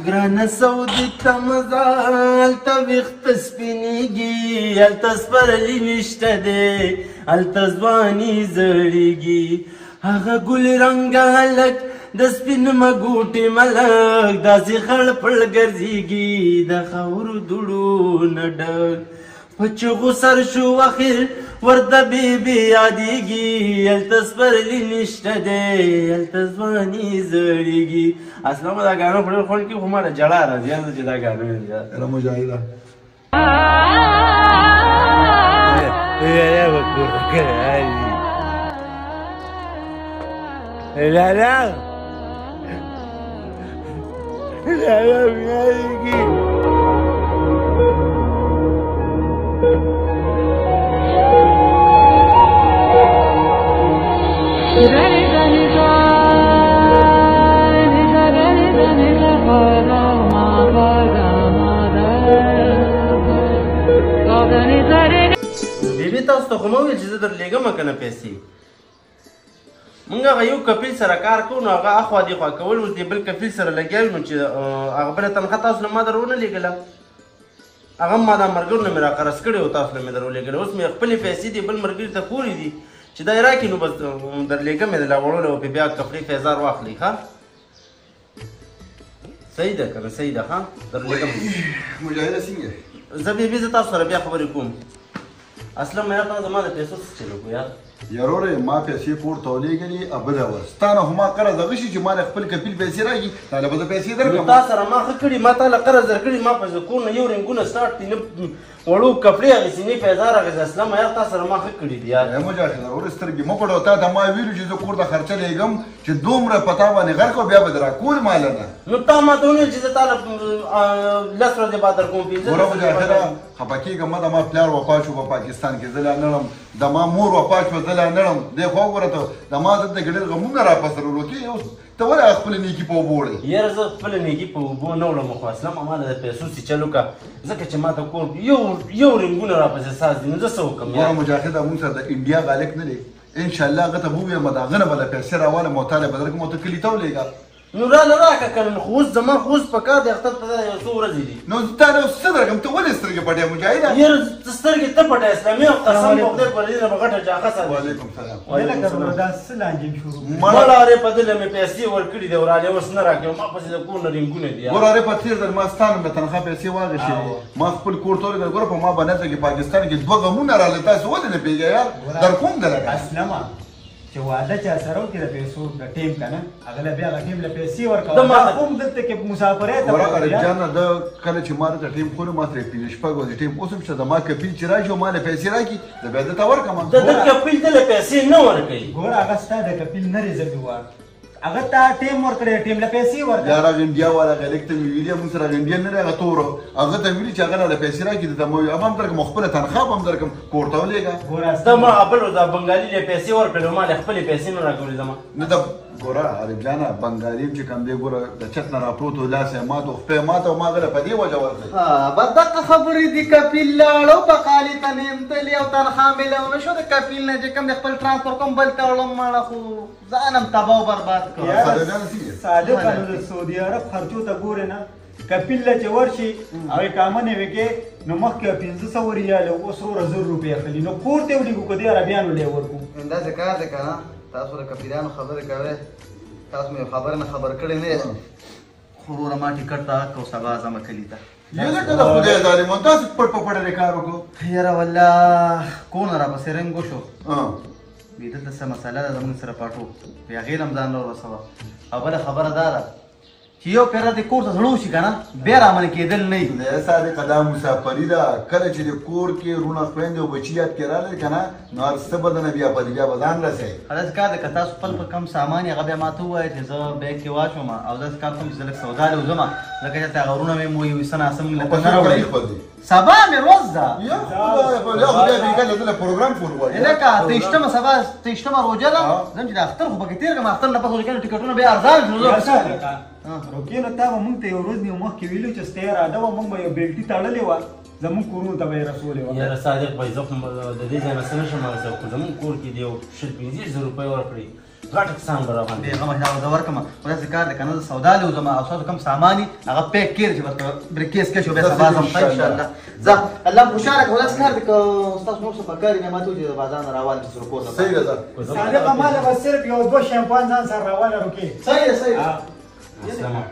ګرانه سعودي ته مزه هلته ویښته سپینېږي هلته سپرلي نشته دی هلته ځواني زړېږي هغه ګل رنګه هلک د سپین مګوټې ملک داسې خړ پړ ګرځېږي د خاورو دوړو نه ډک په چغو سر شو اخر ورته بیبي یادېږي هلته سپرلي نشته دی هلته ځواني زړېږي اصلا به دا ګانو په ډېر خوند کښې خو ما ته ژړا راځي هلته چې دا ګانو یاره مجاهده بیبي تاسو ته خو مه ویل چې زه درلېږم که نه پیسې موږ هغه یو کفیل سره کار کوو نو هغه اخوا دېخوا کول اوس دې بل کفیل سره لګیا یو نو چې هغه بله تنخوا تاسو له ما در ونه لېږله هغه ما دا ملګرو نه مې راقرض کړی و تاسو له مې در ولېږله اوس مې خپلې پیسې دې بل ملګري ته کورې دي چې دا یې راکړي نو بس درلېږم یې د لا وړلو پې بیا کفرې فیضار واخلئ ښه صحیح ده که نه صحیح ده ښه درلېږم مجاهده څنګه زه بیبي زه تاسو سره بیا خبرې کوم اصلا مې یار ته زما د پیسو څه چل وکړو یار یارورې ما پیسې کور ته ولېږلې بله ورځ ستا نه خو ما قرض هغه شي چې ما له خپل کفیل پیسې راکړي تا له به زه پیسې درکړم تا سره ما ښه کړي ما تا له قرض درکړي ما په کور نه یو رنګونه سټارټ دي نه وړو کپړې اخېستې نه پیزار اخېستې اصلا ما یار تا سره ما ښه کړي دي یار مجاهد ورورې سترګې مه پټوه تا ته ما ویلو چې زه کور ته خرچه لېږم چې دومره په تا باندې غرق او بیا به دې راکول ماله نه نو تا ما ته ونیول چې زه تا له لس ورځې بعد در کوم ګوره مجاهده خفه کېږم مه د ما پلار وفات شو په پاکستان کې زه لا نړم د ما مور وفات شوه زه لا نړم دی خو وګوره ته د ما دلته کې ډېر غمونه راپسرولو کې اوس ته ولې خپله نیکي په اوبو وړې یاره زه خپله نیکي په اوبو نه وړم خو اصلا ما له د پیسو سیچل وکړه ځکه چې ما ته کور یو رنګونه راپسې ساز دي نو زه څه وکړم ګوره مجاهده مونږ سره د انډیا غالک نه دی انشاءالله هغه ته به ووایم د هغه نه به له پیسې راوالم او تا له به درکړم او ته کلي ته ولېږه نو راله راکړه که نه خو اوس زما خو اوس په کار دی اختر ته یو څو ورځې دي نو تا له څه درکړم ته ولې سترګې پټې مجاهده یاره ته سترګې ته پټه اسلامي او قسم په خدای پر دې نه به غټه جاخه ساتي وعلیکم سلام دا څه لانجې شروع مړارې په دله مې پیسې ورکړي دي ورالې اوس نه راکړې ما پسې د کور نه رنګونه دي ګوره په تېر ځل ما ستا نوم د تنخوا پیسې واخېستې ما خپل کور ته ولېږل ګوره په ما باندې کې پاکستان کې دوه غمونه راغلل تاسو ولې نه پوهېږئ یار در کوم ده لکه اسلمه چې واده چا سره وکړي د پیسو د ټیم که نه هغه له بیا هغه ټیم له پیسې ورکوه دا هم دلته کې مسافرۍ ته ګوره عرب جانه ده کله چې ما دلته ټیم خوري ما ترې پنځه شپږ ورځې ټیم اوس هم چې زما کفیل چې راشي او ما له پیسې راکړي زه بیا دلته ورکړم د ده کفیل ته له پیسې نه ورکوي ګوره هغه ستا د کفیل نه ریزوي وه هغه تا ټیم ورکړی ټیم له پیسې ورکړه یار هغه انډیا والا غلیک ته مې ویلي مونږ سره هغه انډین نه دی هغه تور هغه ته ویلي چې هغه له پیسې راکړي ته مو هغه هم درکړم خپله تنخوا به هم درکړم کور ته ولېږه ته ما بل دا بنګالي له پیسې ورکړې ما له خپلې پیسې نه راکولې زما نه ته ګوره عرب جانه بنګالي چې کوم دی ګوره د چت نه راپروت و لاس یې مات و خپې مات او ما هغه له په دې وجه ورکړې بدقه خبرې دي کفیل لاړو بقالي ته نېمتلې او تنخوا میلاونه شو د کفیل نه چې کوم د خپل ترانسپورټ کوم بل ته وړم ماړه خو ځان هم تباه و برباد کړو صادق د سعودي عرب خرچو ته ګورې نه کفیل له چې ورشي او اقامه نه وکړې نو مخکې 1500 ریاله اوس 1000 روپۍ اخلي نو کور ته ولیږو که دې عربیانو لی ورکړو همداسې کار دی که نه تاسو د کفیلانو خبرې کوئ تاسو مې خبره نه خبر کړی نه خو وروره ما ټیکټ ته حق او سبا ځمه کلي ته یلکه د خدای ظالمان تاسو پټ په پټه کار وکړو یاره والله کور نه راپسې رنګ وشو دلته څه مسله ده زموږ سره پاټو بیا هغې نه هم ځان راورسوه او بله خبره دا ده چې یو پیره دې کور ته زړه وشي که نه بیا رامنې کېدل نه وي خدای صادقه دا مسافري ده کله چې د کور کې رونه خویندې او بچي یاد کې راغلې که نه نو هر څه به نه بیا په دې بیا به ځان رسوي داسې کار دی که تاسو خپل په کم سامان یې هغه بیا ما ته ووایه چې زه بیګ کې واچوم او داسې کار کوم چې زه لږ سودا له وځم ځکه چې هغه رونه مې مو یو څه ناسم له نه راوړي سبا مې روز ده یا خدای بېګا له دله پروګرام کول غواړي لکه تېشتمه سبا تېشتمه روژه ده ځم چې د اختر خو پکې تېر کړم اختر نه پس روژه ټکټونه بیا ارزان شو روکې نو تا به مونږ ته یو ورځ نه مخکې ویلو چې ستا اراده وه مونږ به یو بېلټي تړلې وه زمونږ کورونو ته به یې رسولې وه یاره صادق بھائی زه خو د دې ځای نه څه نشم رسولی خو زمونږ کور کې د یو 1500 روپۍ ورکړې غټ سان برابر دې هغه مجدا زه ورکم خو داسې کار دی که نه زه سودا لوزم او ستاسو کوم سامان هغه پیک کړي چې ورته بریکیس کې شو بیا سبا ځم ښه انشاءالله ځه الله مو خوشحاله کړه داسې کار دی که ستاسو نور څه پکار دي ما ته وایي چې د بازار نه راوال چې سره کور ته صحیح ده صادقه ماله به صرف یو 2 شیمپان ځان سره راواله روکې صحیح ده صحیح ده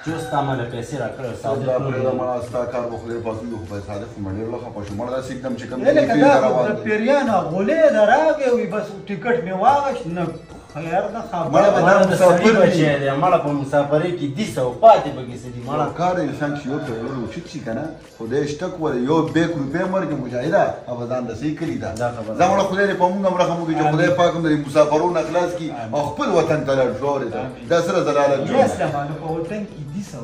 چوستا مله پیسې راکړه دا پرېږده مړه ستا کار به خدای پاک وي خو به صادق خو مې ډېر له خفه شو مړه داسې एकदम چې کوم لکه دا د پیریانو غولې د راغې وي بس ټیکټ مې واغشت نه خیر ده مړه به دا مسافر بچی دی مړه په مسافرۍ کې دي څه او پاتې پکې څه دي مړه کار انسان چې یو ته وړو اوچت شي که نه خدای شتک ور یو بیک روپۍ مرګې مجاهده او ځان رسۍ کړي ده زه مړه خدای دې په موږ هم رحم وکړي چې خدای پاک هم د مسافرو نه خلاص کړي او خپل وطن ته لاړ شو اورېده دا سره ضلالت جوړ په وطن کې دي څه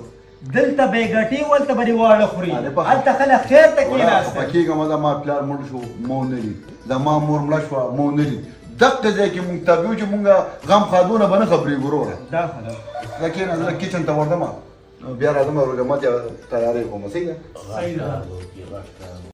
دلته به یې ګټي ولته به دې واړه خوري هلته خلک خیر ته کېناسته کېږم زما پلار مړ شو مو نه لید زما مور مړه شوه مو نه لید دقه ځای کې مونږ تابع چې مونږ غم خادونه به نه خبرېږو وروره دا خبره زه کښېنه زه کچن ته ورځم بیا راځم روژه ماتې تیاری کوم صحیح ده صحیح ده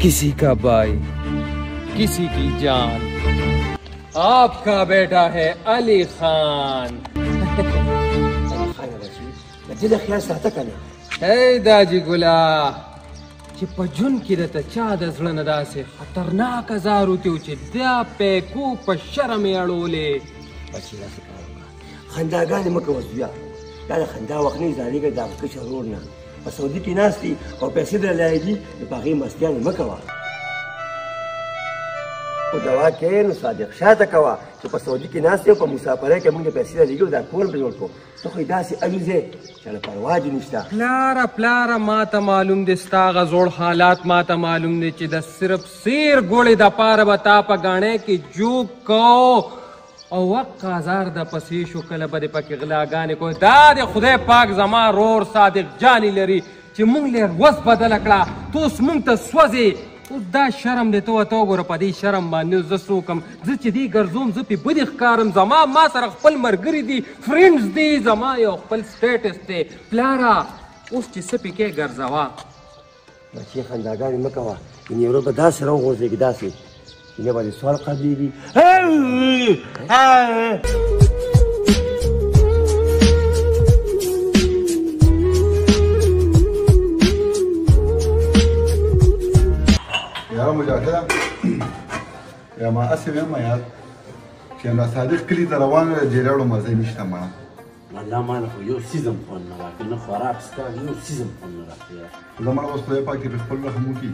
किसी का भाई किसी की जान आपका बेटा है अली खान اے داجی ګلا چې په جون کې د چا د زړه نه داسې خطرناک زارو ته چې دا پیکو په شرم اړولې بچی داسې کار وکړه خنداګانې مه کوه زویه دا د خندا وخت نه ځانېږه د هغه کشر ورور نه په سعودي کې ناست دي او پیسې درله لایږي نو په هغې مستیانې مه کوه خو دوا کوې نو صادق شاته کوه چې په سعودي کې ناست یو په مسافرۍ کې موږ د پیسې درلېږو دا کور به جوړ کړو ته خو یې داسې الوځې چې له پروا دې نشته پلاره ما ته معلوم دی ستا هغه زوړ حالات ما ته معلوم دی چې د صرف سیر ګوړې دپاره به تا په ګاڼۍ کې جوګ کو او وقت ازار د پسې شو کله به دې پکې غلاګانې کوې دا د خدای پاک زما رور صادق جانې لري چې موږ لې وس بدله کړه ته اوس موږ ته سوځې اوس دا شرم دی ته ورته وګوره په دې شرم باندې زه څوک یم زه چې دې ګرځوم زه پې بدې ښکارم زما ما سره خپل ملګري دي فرینډز دي زما یو خپل سټیټس دی پلاره اوس چې څه پې کې ګرځوه بچې خنداګانې مه کوه یعنې ورو به داسې راوغورځېږي داسې یعنې به دې سوال قبلېږي یا مجاهده یا ما اسف یم یار چې همدا صادق کلي ته روان وی جیراړو مزه نشته مړه والله ما له خو یو څیز هم خوند نه راکړي نه خوراک ستا یو څیز هم خوند نه راکړي زه مړه اوس خدای پاک په خپل رحم وکړي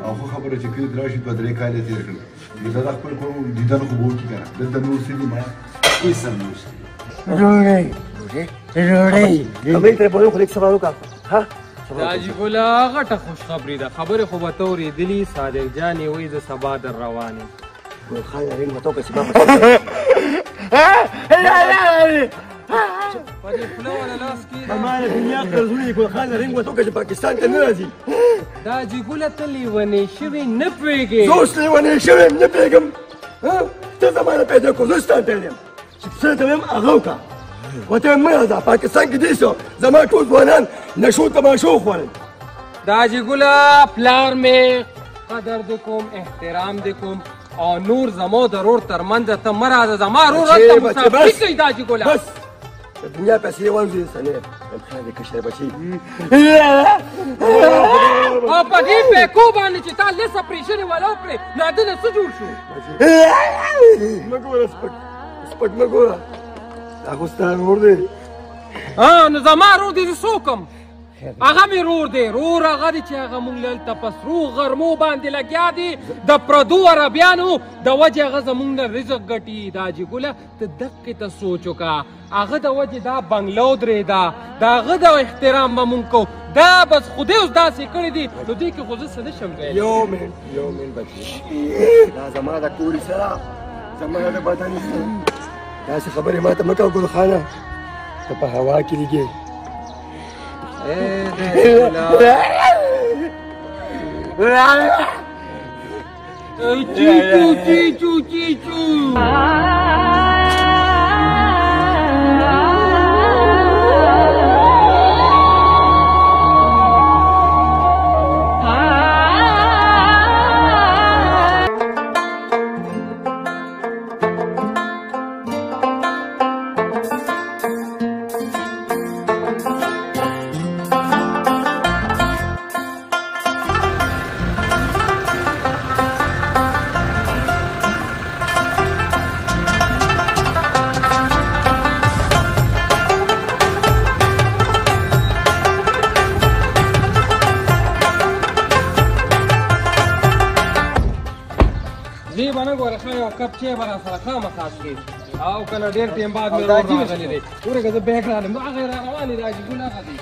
او ښه خبره چې کلي ته راشي 2-3 کاله تېر کړل زه د خپل کور دیدن خو به وکړي که نه دلته نور څه دي مړه هېڅ هم نشته ډوډۍ همېل ترې پوهېږم خو لږ صبر وکړه ها داجی ګله غټه خوشخبري ده خبرې خو به ته اورېدلي صادق جان یې وایي زه سبا در روان یم ګل خان رنګ به ته وکړه چې ما په دې خوله ولا لاس کې ما له دنیا قرضونه يكون خالد رنګ وته چې پاکستان ته نه راځي دا جګوله ته لیونې شوې نه پوهېږې زه اوس لیونی شوی یم نه پوهېږم ته زما نه پیدا کړو زه ستا ته یم چې څه ته ویم هغه وکړه وته مه راځه پاکستان کې دې شو زما ټول ځوانان نشو تماشو خوړل دا جګوله پلار مې قدر دې کوم احترام دې کوم او نور زما د رور ترمنځ ته مه راځه زما رور هلته مسافري کوي دا جګوله بس د دنیا پیسې والوزي سنې خیر دې کشر بچي او په دې پیکو باندې چې تا لس اپریشنې والا وکړې نو دنه څه جوړ شو مه ګوره سپک مه ګوره دا خو ستا رور دی نو زما رور دې څه وکړم هغه مې رور دی رور هغه دی چې هغه مونږ دلته په سرو غرمو باندې لګیا دي د پردو عربیانو د وجې هغه زمونږ نه رزق ګټي دا جګوله ته دقې ته سوچ وکړه هغه د وجې دا بنګلو درېده د هغه د احترام به مونږ کوو دا بس خدای اوس داسې کړي دي نو دې کې خو زه څه نشم ویلی یو منټ بچي دا زما د کوري سره زما د بدن سره داسې خبرې ما ته مه کوه ګل خانه ته په هوا کې لګې چیچو کپ چای به راسره خامخا څښې او که نه ډېر ټایم بعد مې رور راغلی دی ورېږه زه بیک رالم هغه یې را روانې دا جګونه هغه دی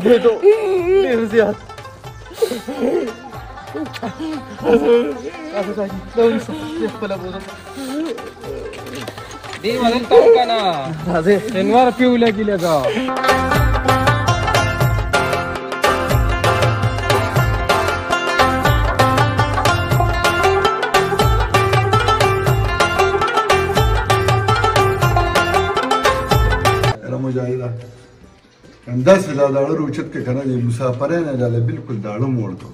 دې ته ډېر زیات دې ودلته وکړه نه انوار پې ولګي لږه همداسې دا داړه روچت کې که نه دی مسافرۍ نه دا بالکل داړه موړ کړو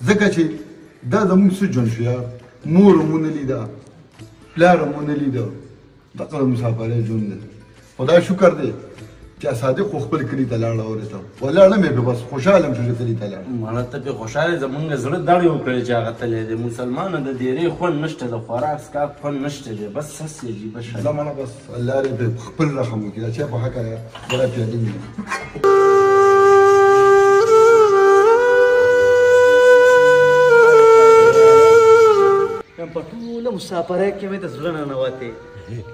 ځکه چې دا زموږ څه ژوند شو یار مور مو نه لیده پلار مو نه لیده دغه د مسافرۍ ژوند دی خدای شکر دی چې صادق خو خپل کلي ته لاړه اورېته ولاړه مې بس خوشحاله یم چې کلي ته لاړه ماړه ته پې خوشحاله زمونږ زړه دړې وکړې چې هغه تللی دی مسلمانه د ډېرې خوند نشته د خوراک څښاک خوند نشته دی بس هسې عجیبه شی زمانه بس الله دې پې خپل رحم وکړي دا چا په حقه بله پیادې وي په ټوله مسافرۍ کې مې د زړه ننوتې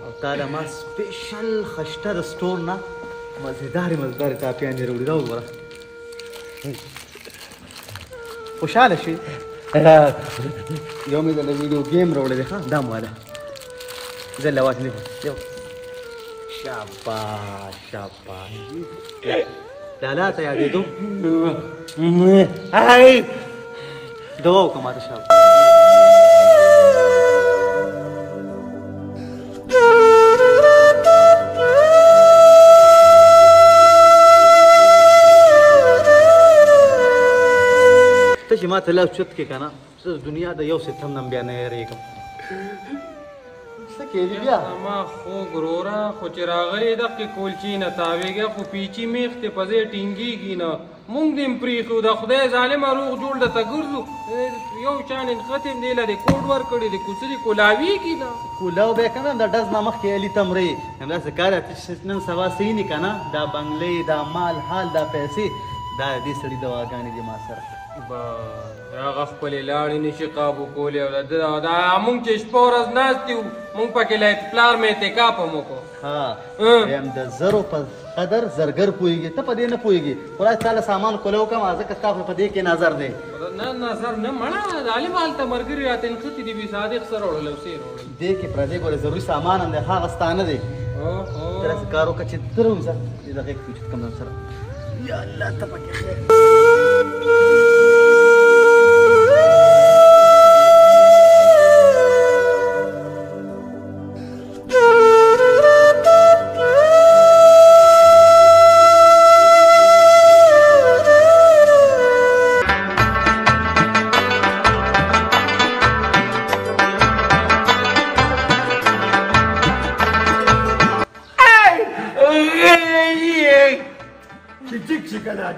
او تا له ما سپیشل خشته د سټور نه مزېدارې ټاپیانې راوړي دا وګوره خوشحاله شي یو مې د ویډیو گیم راوړی دی ښه دا مو واله زه له واټ نه شاباش شاباش لالا ته یادېدو دعا وکړه ماته شاباش ته چې ما ته لاس چت کې که نه زه د دنیا د یو ستم نه بیا نه یېرېږم څه کېږي بیا ما خو ګروره خو چې راغلی دقې کولچي نه تاوېږي خو پیچي میخ ته په ځای ټینګېږي نه مونږ دې هم پرېښو د خدای ظالمه روغ جوړ درته ګرځو یو چا ننختې هم دې له دې کوډ ورکړی د کوڅې کولاوېږي نه کولاو به که نه د ډز نه مخکې علي ته مرې همداسې کار نن سبا صحیح نه که نه دا بنګلې دا مال حال دا پیسې دا دې سړي دواګانې دي ما سره هغه خپلې لاړې نشي قابو کولی او دا مونږ چې شپه ورځ ناست یو مونږ پکې له پلار مې اعتکاف هم وکړو ها یم د زرو په قدر زرګر پوهېږي ته په دې نه پوهېږي خدای تا له سامان کولی وکړم ځکه ستا په دې کې نظر دی نه نظر نه مړه ظالم هلته ملګري راته نښتي دي بې صادق سره وړلی او سې راوړی دې کې پردی ګورې ضروري سامان هم دی هغه ستا نه دی داسې کار وکړه چې ته راوځه دې دغې کې وجود کم ځان سره یا الله ته پکې خیر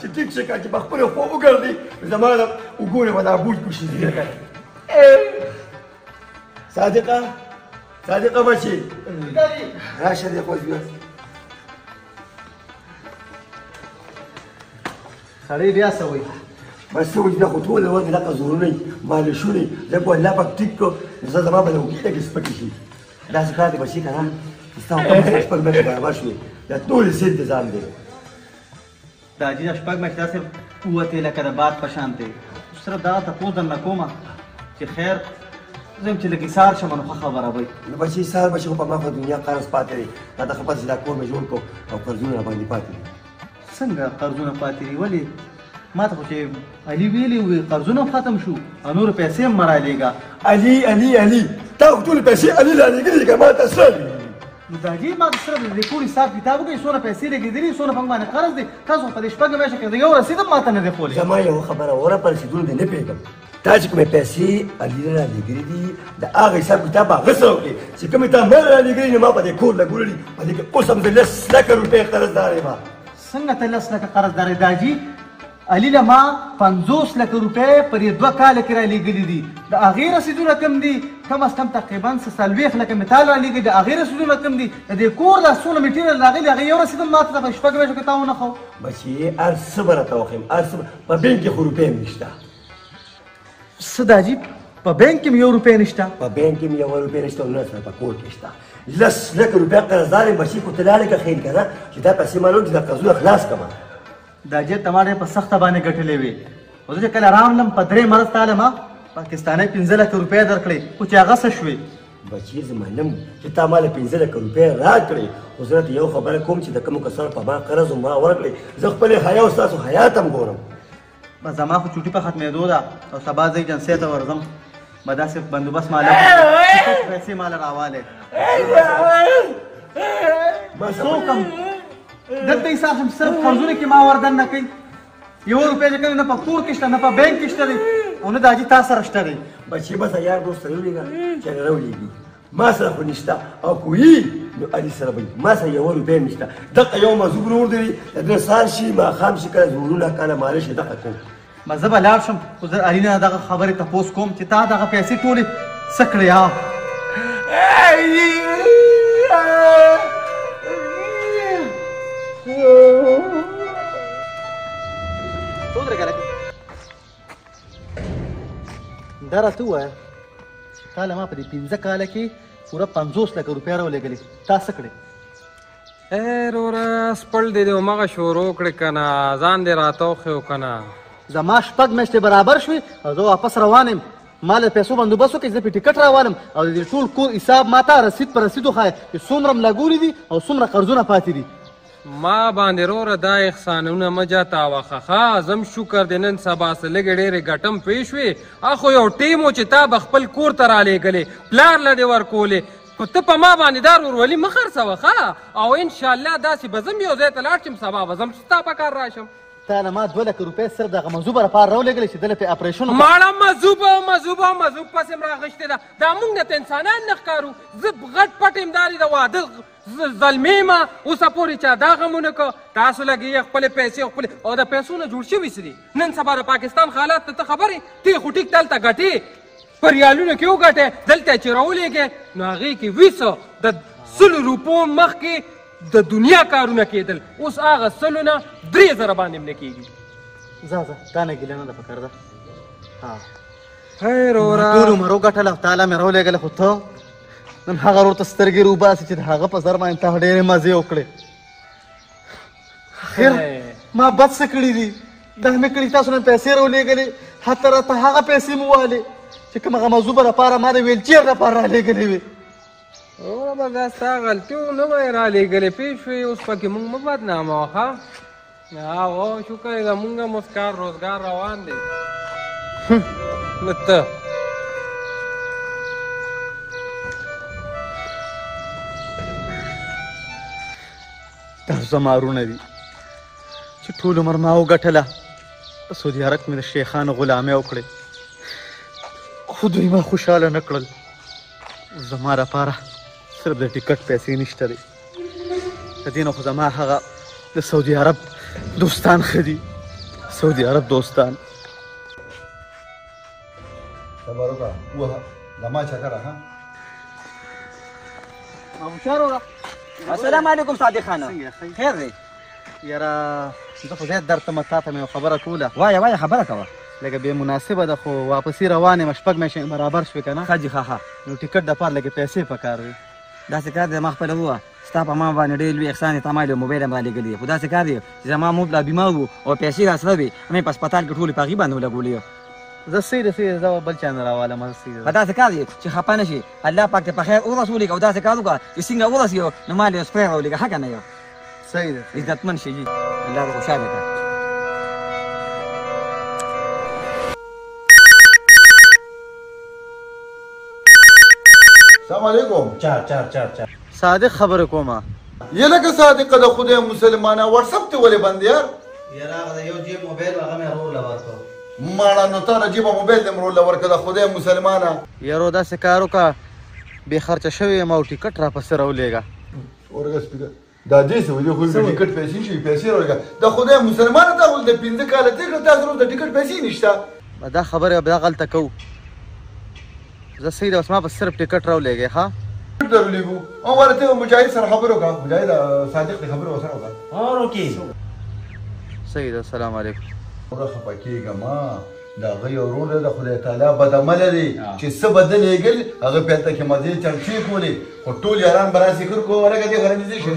چې ټیک شي که چې په خپلو خوا وګرځي زما د وګورې به دا بوج کوشي ځینې که صادقه بچې راشه دې خوا بیا سړی بیا څه وایي بس څه وایي بیا خو ټوله ورځ دغه زورونه یي مالشونه یي لږ به الله پاک ټیک کړو زه زما به د وکیل کې سپکې شي داسې کار دی بچې که نه ستا حکم شپږ میاشتې برابر شوې دا ټولې سید د ځان دی دا جي شپږ میاشتې داسې ووتې لکه د باد په شان دی صرف دا تپوس درنه کومه چې خیر زه یم چې لږ ایثار شم نو ښه خبره به وي نو بچې ایثار به شي خو په ما خو دنیا قرض پاتې دی تا ته خبر چې دا کور مې جوړ کړو او قرضونه راباندې پاتې دي څنګه قرضونه پاتې دي ولې ما ته خو چې علي ویلي وي قرضونه ختم شو او نورې پیسې هم مه رالېږه علي تا خو ټولې پیسې علي رالېږلي دي که ما ته څه نو دا جي ما صرف د کور حساب کتاب وکړئ څونه پیسې لګېدلي څونه په باندې قرض دی تاسو په دې شپږو میاشتو کې د یو رسید هم ماته نه دی ښولی زما یوه خبره وره په رسیدونو دې نه پوهېږم تا چې کومې پیسې علي رالېږلي دي د هغه حساب کتاب هغه سره وکړې چې کومې تا ما رالېږلي نو ما په دې کور لګولي په دې کې اوس هم زه 10 لکه روپۍ قرضدار یم څنګه ته 10 لکه قرضدار یې دا جي علي له ما 50 لکه روپۍ پر 2 کاله کې رالېږلي دي د هغې رسیدونه کم دي کم از کم تقریبا 40 لکه مثال رالېږي د هغې رسیدونه کم دي د دې کور دا څونه میټیریل راغلي هغې یو رسید هم ماته په شپږ میاشتو کې تا ونه ښو بچې هر څه به راته وښیم هر څه په بینک کې خو روپۍ هم نشته څه دا جي په بینک کې م یو روپۍ نشته په بینک کې م یوه روپۍ نشته او نه سره په کور کې شته 10 لکه روپۍ قرضدار یم بچې خو ته لاړې که خیر که نه چې دا پیسې ما لرم چې دا قرضونه خلاص کړم دا جې ته ما ډېر په سخته باندې ګټلې وې خو زه چې کله رانلم په 3 مرض تاله ما پاکستانۍ 15 لکه روپۍ درکړې خو چې هغه څه شوې بچې زه منم چې تا ما له 15 لکه روپۍ راکړې خو زه درته یو خبره کوم چې د کومو کسانو په ما قرض ما ورکړې زه خپلې حیا او ستاسو حیات هم ګورم بس زما خو چوټي په ختمېدو ده او سبا زه جنسۍ ته ورځم به داسې بندوبست ماله پیسې ماله راوالی څوک هم دلته حساب شم صرف قرضونه کې ما وردن نه کوي یو روپۍ چې کوي نه په کور کې شته نه په بینک کې شته دی او نه د حاجي تا سره شته دی بچې بس یار دوست سره ولیږه چې هغه راولېږي ما سره خو نشته او که وي نو علي سره به ما سره یوه روپۍ هم نشته دغه یو مزوب ورور دی د ده سهار شي ماښام شي کله زورونه کله ماله شي دغه کوم ما زه به لاړ شم خو زه علي نه دغه خبرې تپوس کوم چې تا دغه پیسې ټولې څه کړې دا راته ووایه تا له ما په دې 15 کاله کې پوره 50 لکه روپۍ راولېږلې تا څه کړې وروره سپل دې دی همغه شروع کړې که نه ځان دې راته وښیو که نه زما 6 میاشتې برابر شوې او زه واپس روان یم ما له پیسو بندوبست وکړئ زه پې ټکټ راوالم او د دې ټول کور حساب ما ته رسید په رسید وښایه چې څومره م لګولي دي او څومره قرضونه پاتې دي ما باندې وروره دا احسانونه مه جاتاوه ښه زم شکر دی نن سبا څه لږې ډېرې ګټم پېښ وې اخو یو ټیم و چې تا به خپل کور ته رالېږلې پلار له دې ورکولې ته په ما باندې دا ورولي مه خرڅوه ښه او انشاءالله داسې به زم یو ځای ته لاړ شم سبا به زم ستا په کار راشم تا له ما 2 لک روپۍ صرف دغه مذوبه لپاره راولېږلې چې دله پې اپریشن ماړه مذوب پسې م راغښتې ده دا موږ نه ته انسانان نه ښکارو زه غټ پټ امداري د واده زلمې یم اوسه پورې چا دا غم ونه کړه تاسو لګې خپلې پیسې خپلې او د پیسو نه جوړ شوي څه دي نن سبا د پاکستان حالات ته ته خبرې ته خو ټیک دلته ګټې په ریالونو کې وګټې دلته چې راولېږې نو هغې کې 200 د 100 روپو مخکې د دنیا کارونه کېدل اوس هغه 100 نه 3000 باندې هم نه کېږي ځه تا نه ګیله نه ده پکار ده خیر وره ټول عمر وګټله تعالی مې راولېږله خو ته نن هغه ورور ته سترګې روباسي چې د هغه په سر باندې تا ډېرې مزې وکړې خیر ما بد څه کړي دي دا مې کړي تاسو نن پیسې راولېږلې حتی راته هغه پیسې مو والې چې کوم هغه موضوع لپاره ما د ویلچیر لپاره رالېږلې وې وروره به دا ستا غلطي و نه به یې رالېږلې پوه شوې اوس پکې مونږ مه بدناموه ښه هغه شکر یې زمونږ هم اوس کار روزګار روان دی نو ته دا زما وروڼه دي چې ټول عمر ما وګټله په سعودي عرب کې مې د شیخانو غلامۍ وکړې خو دوی ما خوشحاله نه کړل زما لپاره صرف د ټکټ پیسې نشته دی د دې نه خو زما هغه د سعودي عرب دوستان ښه دي سعودي عرب دوستان صبر وکړه ووهه زما چکره ها هوښیار وره السلام علیکم صادق خانه خیر دی یاره زه خو زیات درته مه تا ته مې یوه خبره کوله وایه خبره کوه لکه بې مناسبه ده خو واپسي روان یم شپږ میاشتې برابر شوې که نه ښه جي ښه نو ټکټ دپاره لږې پیسې پکار وي داسې کار دی ما خپله ووه ستا په ما باندې ډېر لوی احسان یې تمایل موبایل هم رالېږلی دی خو داسې کار دی چې زما مور لا بیمار و او پیسې راسره وې همې په هسپتال کې ټولې په هغې باندې ولګولې زه صحیح ده زه بل چا نه راوالم صحیح په داسې کار دی چې خفه نه شي الله پاک ته په خیر ورسولې او داسې کار وکړه چې څنګه ورسېږو نو ما دې سپری راولېږه ښه که نه یو صحیح ده عزتمند شي جي الله دې خوشحاله کړه السلام علیکم چار صادق خبره کومه یه لکه صادقه د خدای مسلمانه واتساپ ته ولې بند یار یاره هغه د یو جیب موبایل هغه مې ورور له ورکړ ماړه نو تا نجیبه موبایل دې مرور له ورکړه د خدای مسلمانه یارو داسې کار وکړه بې خرچه شوی یم او ټکټ راپسې راولېږه ورګه سپیکر دا دې څه وجه خو د ټکټ پیسې شي پیسې راولګه د خدای مسلمانه ته ول د 15 کاله تیر تاسو د ټکټ پیسې نشته دا خبره به غلطه کو زه صحیح ده اوس ما به صرف ټکټ راولېږې ښه درولېږو او ورته مجاهد سره خبرو کا مجاهد صادق دې خبرو سره وکړه اور اوکې صحیح ده السلام علیکم ورخه پکېږه ما دا غي ورور د خدای تعالی بدعمل دی چې څه بدل یېګل هغه پته کې مزه چرچې کولې او ټول یاران برا ذکر کو ورګه دې غرنځي شي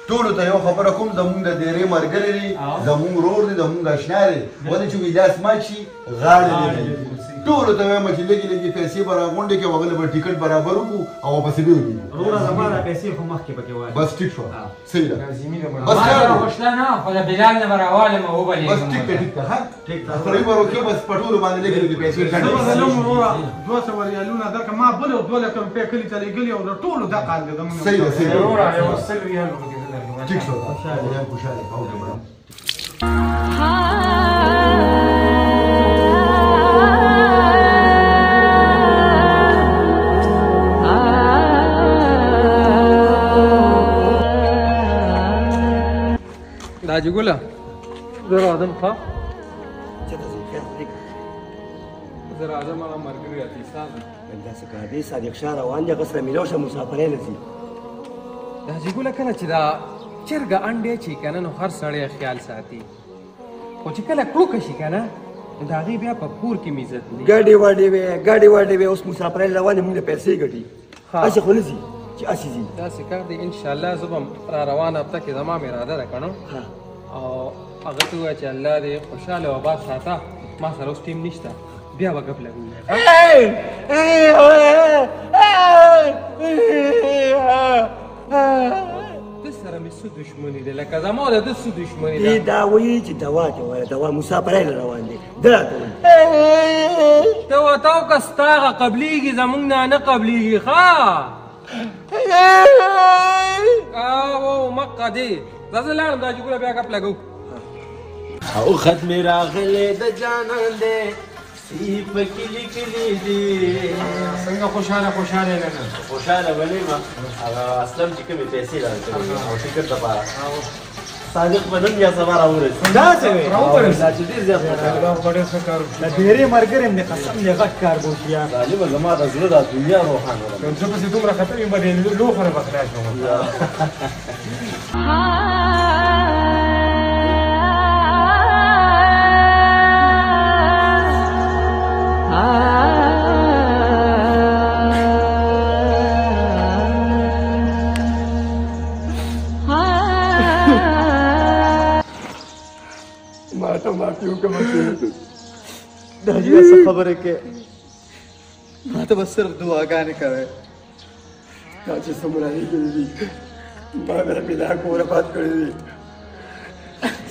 ټول ته یو خبره کوم زمونږ د ډېرې مرګلې دي زمونږ ورور دي زمونږ آشنا دي ولې چې ویلاس ماشي غاړه دي ټول ته وایم چې لګي پیسې برابر کې وغله به ټیکټ برابر وکړو او پسې به وکړو وروره زمانه پیسې خو مخکې پکې وایي بس ټیک شو صحیح ده بس خوشلا نه خو د بلال نه براواله مو وبلې بس ټیک ده ها ټیک ده سره به وکړو بس پټول باندې لګي پیسې زلم وروره 200 ریالونه درک ما بل 2 لک روپۍ کلی ته لګلي او ټول د قال دې صحیح ده صحیح وروره یو سل ریال وکړه ټیک شو خوشاله او داجی ګله زه راځم ښه زه راځم هغه ملګري اتیستا ده داسې کار دی صادق شاه روان دی هغه سره میلاو شه مسافرۍ نه ځي داجی ګله کله چې دا چرګه انډې چې که نه نو هر سړی خیال ساتي خو چې کله کړوکه شي که نه نو د هغې بیا په کور کې مې عزت نه ګاډې واډې وې اوس مسافرۍ روان دي موږ له پیسې ګټي هسې خو نه ځي چې هسې ځي داسې کار دی انشاءالله زه به را روانه هفته کې زما مې اراده ده که نه او هغه ته ووایه چې الله دې خوشحاله او آباد ساته ما سره اوس ټیم نشته بیا به ګپ لګوو ده سره مې څه دښمني ده لکه زما د ده څه دښمني ده دا وایي چې دوا ته وایه دوا مسافرۍ له روان دی ده راته وایي ته ورته وکړه ستا هغه قبلېږي زموږ نه نه قبلېږي ښه او مقه دی زه لاړم دا چې ګوله بیا ګپ لګو او خط می راغلی د جانان دی سی پکې لیکلي دي څنګه خوشاله نه خوشاله ولې ما هغه اسلم چې کومې پیسې راکړي او ټیکټ دپاره صادق به نن یا سبا راورسي داسې وې دا چې ډېر زیات خوشاله د ډېرې ملګري مې قسم دې غټ کار بوشیان ظالمه زما د زړه دا دنیا روښانه ده زه پسې دومره خطر یم به دې لوښه نه بخلا شم ما ته معافي وکړه دا جی څه خبره کې ما ته بس صرف دعاګانې کوي دا چې څومره لیکلي دي ما مې پیدا کوره پات کړی دي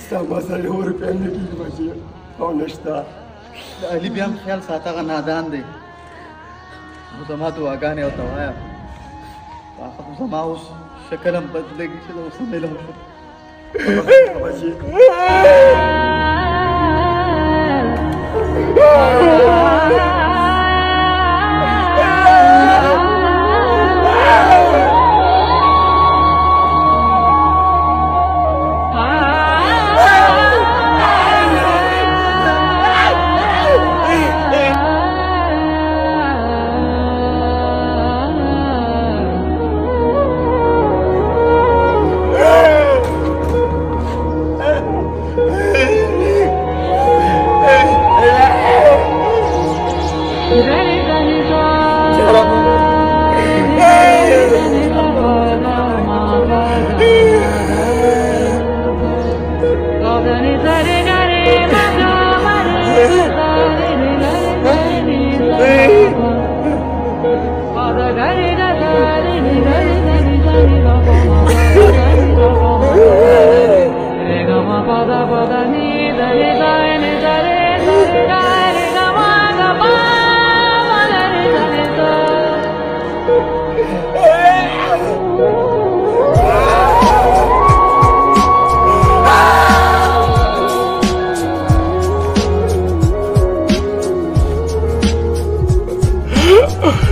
ستا ما سره یو روپۍ هم نه کېږي بچي او نشته د علي بیا هم خیال ساته هغه نادان دی نو زما دعاګانې ورته وایم خو زما اوس شکل هم بدلېږي چې زه اوس هم علم شم بچي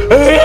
Hey!